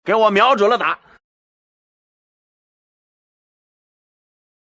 给我瞄准了打。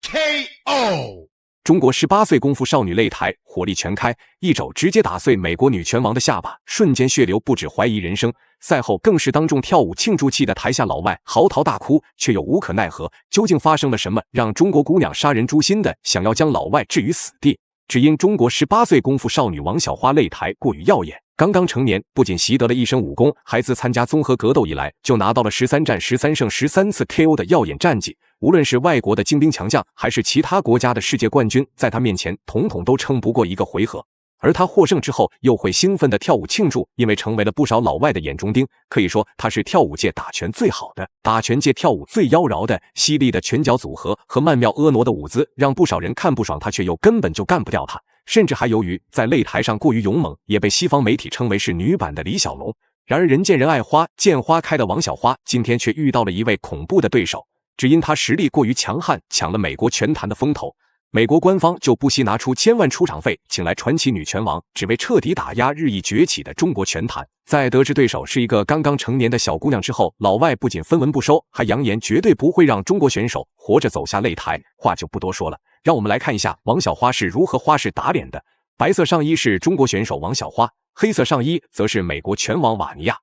KO。中国18岁功夫少女擂台火力全开，一肘直接打碎美国女拳王的下巴，瞬间血流不止，怀疑人生。赛后更是当众跳舞庆祝，气的台下老外嚎啕大哭，却又无可奈何。究竟发生了什么，让中国姑娘杀人诛心的想要将老外置于死地？只因中国18岁功夫少女王小花擂台过于耀眼，刚刚成年，不仅习得了一身武功，还自参加综合格斗以来就拿到了13战13胜13次 KO 的耀眼战绩。无论是外国的精兵强将，还是其他国家的世界冠军，在他面前统统都撑不过一个回合。而他获胜之后，又会兴奋地跳舞庆祝，因为成为了不少老外的眼中钉。可以说，他是跳舞界打拳最好的，打拳界跳舞最妖娆的，犀利的拳脚组合和曼妙婀娜的舞姿，让不少人看不爽他，却又根本就干不掉他。甚至还由于在擂台上过于勇猛，也被西方媒体称为是女版的李小龙。然而人见人爱花，见花开的王小花，今天却遇到了一位恐怖的对手。只因他实力过于强悍，抢了美国拳坛的风头，美国官方就不惜拿出千万出场费，请来传奇女拳王，只为彻底打压日益崛起的中国拳坛。在得知对手是一个刚刚成年的小姑娘之后，老外不仅分文不收，还扬言绝对不会让中国选手活着走下擂台。话就不多说了，让我们来看一下王小花是如何花式打脸的。白色上衣是中国选手王小花，黑色上衣则是美国拳王瓦尼亚。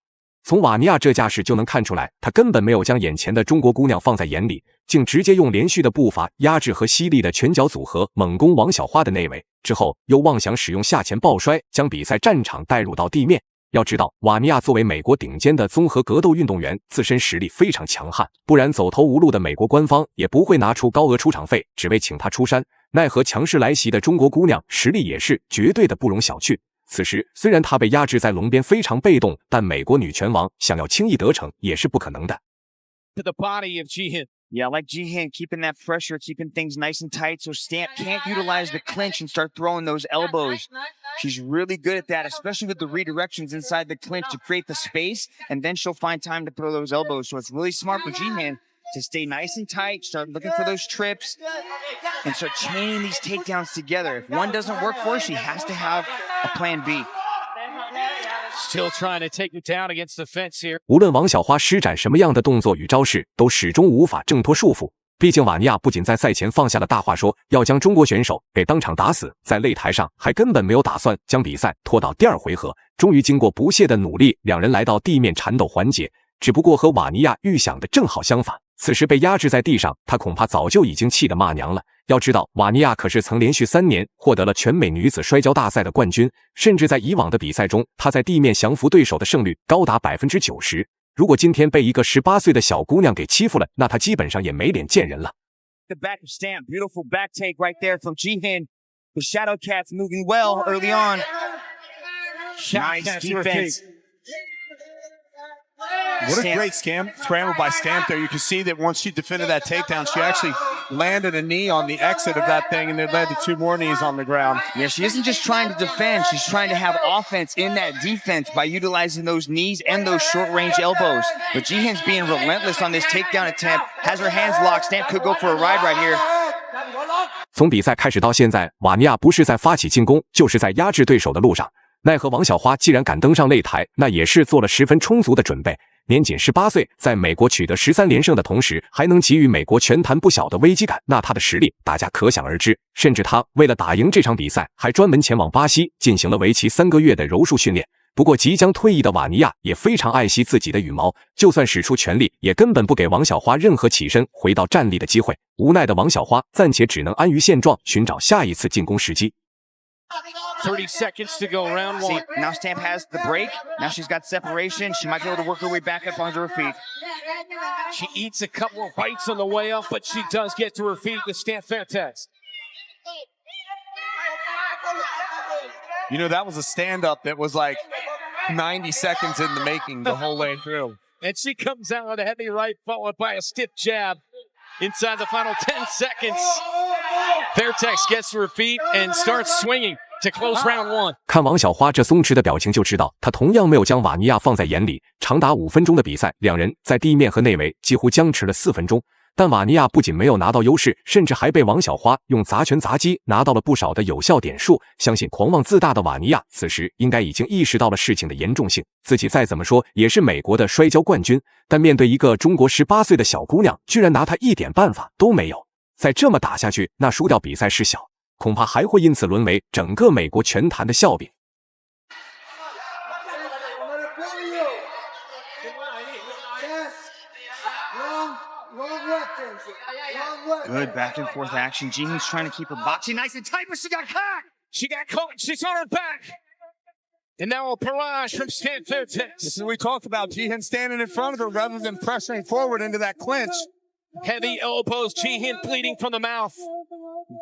从瓦尼亚这架势就能看出来，他根本没有将眼前的中国姑娘放在眼里，竟直接用连续的步伐压制和犀利的拳脚组合猛攻王小花的内围，之后又妄想使用下潜抱摔将比赛战场带入到地面。要知道，瓦尼亚作为美国顶尖的综合格斗运动员，自身实力非常强悍，不然走投无路的美国官方也不会拿出高额出场费，只为请他出山。奈何强势来袭的中国姑娘实力也是绝对的不容小觑。此时虽然他被压制在笼边非常被动，但美国女拳王想要轻易得逞也是不可能的。 To the body of Jihan. Yeah, I like Jihan keeping that pressure, keeping things nice and tight, so Stamp can't utilize the clinch and start throwing those elbows. She's really good at that, especially with the redirections inside the clinch to create the space, and then she'll find time to throw those elbows. So it's really smart for Jihan to stay nice and tight, start looking for those trips, and start chaining these takedowns together. If one doesn't work for her, she has to have a plan B. Still trying to take you down against the fence here. 无论王小花施展什么样的动作与招式，都始终无法挣脱束缚。毕竟瓦尼亚不仅在赛前放下了大话，说要将中国选手给当场打死，在擂台上还根本没有打算将比赛拖到第二回合。终于经过不懈的努力，两人来到地面缠斗环节。只不过和瓦尼亚预想的正好相反，此时被压制在地上，他恐怕早就已经气得骂娘了。要知道，瓦尼亚可是曾连续3年获得了全美女子摔跤大赛的冠军，甚至在以往的比赛中，她在地面降服对手的胜率高达 90%。如果今天被一个18岁的小姑娘给欺负了，那她基本上也没脸见人了。 The back of Stamp, beautiful back take right there from Jihan. The Shadow Cat's moving well early on. Nice defense. What a great scramble by Stamp there. You can see that once she defended that takedown, she actually landed a knee on the exit of that thing, and it led to 2 more knees on the ground. Yeah, she isn't just trying to defend. She's trying to have offense in that defense by utilizing those knees and those short-range elbows. But Jihan's being relentless on this takedown attempt. Has her hands locked. Stamp could go for a ride right here. 从比赛开始到现在，瓦尼亚不是在发起进攻，就是在压制对手的路上。奈何王小花既然敢登上擂台，那也是做了十分充足的准备。年仅18岁，在美国取得13连胜的同时，还能给予美国拳坛不小的危机感，那他的实力大家可想而知。甚至他为了打赢这场比赛，还专门前往巴西进行了为期3个月的柔术训练。不过即将退役的瓦尼亚也非常爱惜自己的羽毛，就算使出全力，也根本不给王小花任何起身回到站立的机会。无奈的王小花暂且只能安于现状，寻找下一次进攻时机。30 seconds to go, round 1. See, now Stamp has the break. Now she's got separation. She might be able to work her way back up onto her feet. She eats a couple of bites on the way up, but she does get to her feet with Stamp Fairtex. You know, that was a stand-up that was like 90 seconds in the making the whole way through. And she comes out with a heavy right followed by a stiff jab inside the final 10 seconds. Fairtex gets to her feet and starts swinging to close round 1. 看王小花这松弛的表情就知道，她同样没有将瓦尼亚放在眼里。长达5分钟的比赛，两人在地面和内围几乎僵持了4分钟。但瓦尼亚不仅没有拿到优势，甚至还被王小花用砸拳砸击拿到了不少的有效点数。相信狂妄自大的瓦尼亚此时应该已经意识到了事情的严重性，自己再怎么说也是美国的摔跤冠军，但面对一个中国18岁的小姑娘，居然拿她一点办法都没有。再这么打下去，那输掉比赛事小，恐怕还会因此沦为整个美国拳坛的笑柄。Good back and forth action. Jihin's trying to keep her boxing nice and tight, but she got caught. She got caught. She's on her back. And now a barrage from Stan Fairtex. This is what we talked about. Jihin standing in front of her rather than pressuring forward into that clinch. Heavy elbows. Jihin bleeding from the mouth.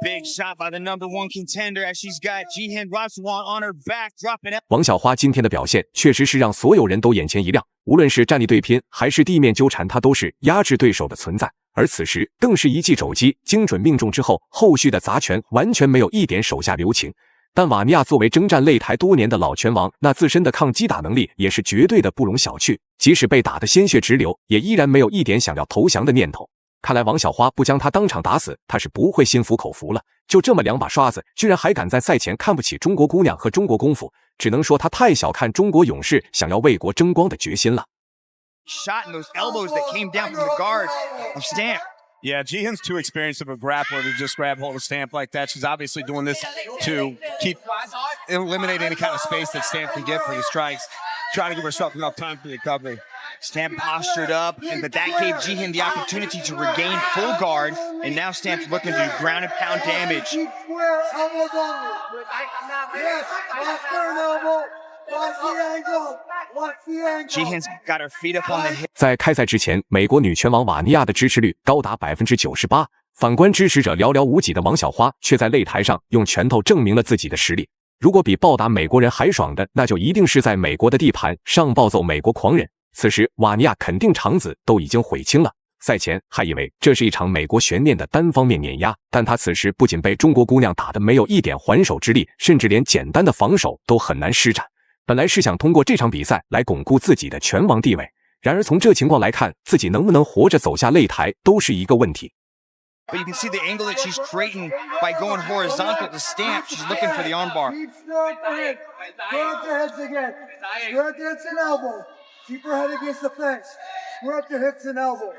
Big shot by the #1 contender as she's got Jihin Raswan on her back, dropping it. 王小花今天的表现确实是让所有人都眼前一亮，无论是站立对拼还是地面纠缠，她都是压制对手的存在。而此时更是一记肘击精准命中之后，后续的砸拳完全没有一点手下留情。但瓦尼亚作为征战擂台多年的老拳王，那自身的抗击打能力也是绝对的不容小觑，即使被打得鲜血直流，也依然没有一点想要投降的念头。看来王小花不将他当场打死，他是不会心服口服了。就这么2把刷子，居然还敢在赛前看不起中国姑娘和中国功夫，只能说他太小看中国勇士想要为国争光的决心了。Shot in those elbows that came down from the guard of Stamp. Yeah, Jihin's too experienced of a grappler to just grab hold of Stamp like that. She's obviously doing this to eliminate any kind of space that Stamp can get for the strikes, trying to give herself enough time for the recovery. Stamp postured up, but that gave Jihin the opportunity to regain full guard, and now Stamp's looking to do ground and pound damage. Jihin's got her feet up on the hip. 在开赛之前，美国女拳王瓦尼亚的支持率高达98%，反观支持者寥寥无几的王小花，却在擂台上用拳头证明了自己的实力。如果比暴打美国人还爽的，那就一定是在美国的地盘上暴揍美国狂人。此时瓦尼亚肯定肠子都已经悔青了，赛前还以为这是一场美国悬念的单方面碾压，但他此时不仅被中国姑娘打得没有一点还手之力，甚至连简单的防守都很难施展。本来是想通过这场比赛来巩固自己的拳王地位，然而从这情况来看，自己能不能活着走下擂台都是一个问题。But you can see the angle that she's creating by going horizontal to Stamp. She's looking for the armbar. Keep her head against the fence. Square up the hips and elbows.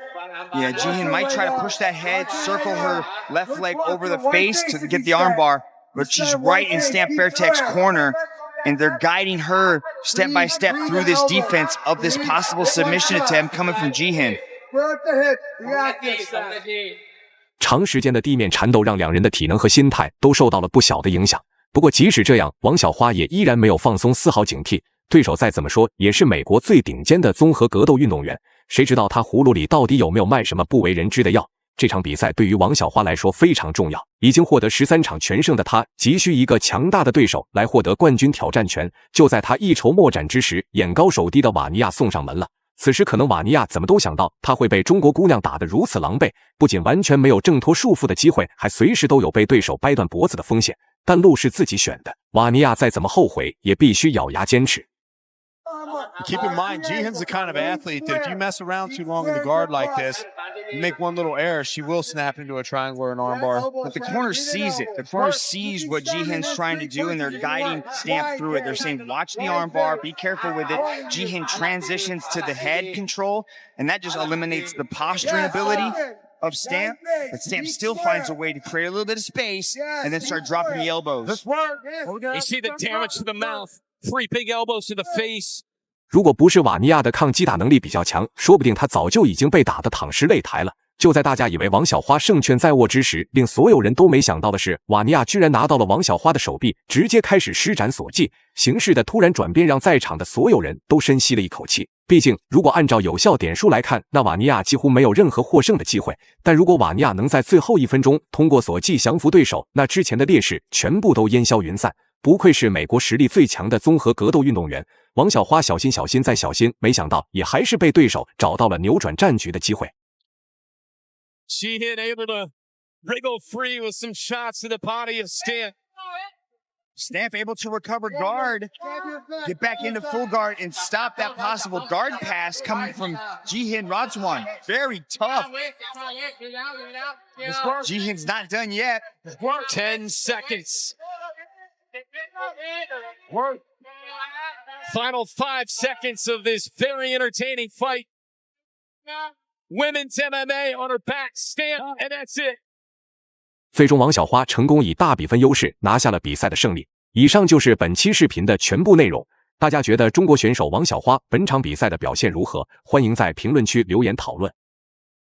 Yeah, Jihin might try to push that head, circle her left leg over the face to get the armbar, but she's right in Stamp Fairtech's corner, and they're guiding her step by step through this defense of this possible submission attempt coming from Jihin. Square up the hips. You got this. 长时间的地面缠斗让两人的体能和心态都受到了不小的影响。不过即使这样，王小花也依然没有放松丝毫警惕。对手再怎么说也是美国最顶尖的综合格斗运动员，谁知道他葫芦里到底有没有卖什么不为人知的药？这场比赛对于王小花来说非常重要，已经获得13场全胜的他，急需一个强大的对手来获得冠军挑战权。就在他一筹莫展之时，眼高手低的瓦尼亚送上门了。此时可能瓦尼亚怎么都想到他会被中国姑娘打得如此狼狈，不仅完全没有挣脱束缚的机会，还随时都有被对手掰断脖子的风险。但路是自己选的，瓦尼亚再怎么后悔也必须咬牙坚持。Keep in mind, Jihin's the kind of athlete that if you mess around too long in the guard like this, you make one little error, she will snap into a triangle or an armbar. But the corner sees it. The corner sees what Jihin's trying to do, and they're guiding Stamp through it. They're saying, watch the armbar, be careful with it. Jihin transitions to the head control, and that just eliminates the posturing ability of Stamp. But Stamp still finds a way to create a little bit of space and then start dropping the elbows. You see the damage to the mouth. 3 big elbows to the face. 如果不是瓦尼亚的抗击打能力比较强，说不定他早就已经被打得躺尸擂台了。就在大家以为王小花胜券在握之时，令所有人都没想到的是，瓦尼亚居然拿到了王小花的手臂，直接开始施展锁技。形势的突然转变让在场的所有人都深吸了一口气。毕竟，如果按照有效点数来看，那瓦尼亚几乎没有任何获胜的机会。但如果瓦尼亚能在最后1分钟通过锁技降服对手，那之前的劣势全部都烟消云散。不愧是美国实力最强的综合格斗运动员，王小花小心再小心，没想到也还是被对手找到了扭转战局的机会。Jihin able to wriggle free with some shots to the body of Stamp. Stamp able to recover guard, get back into full guard, and stop that possible guard pass coming from Jihin Radwan. Very tough. Jihin's not done yet. 10 seconds. Final 5 seconds of this very entertaining fight. Women's MMA on her back, Stamp, and that's it. 最终，王小花成功以大比分优势拿下了比赛的胜利。以上就是本期视频的全部内容。大家觉得中国选手王小花本场比赛的表现如何？欢迎在评论区留言讨论。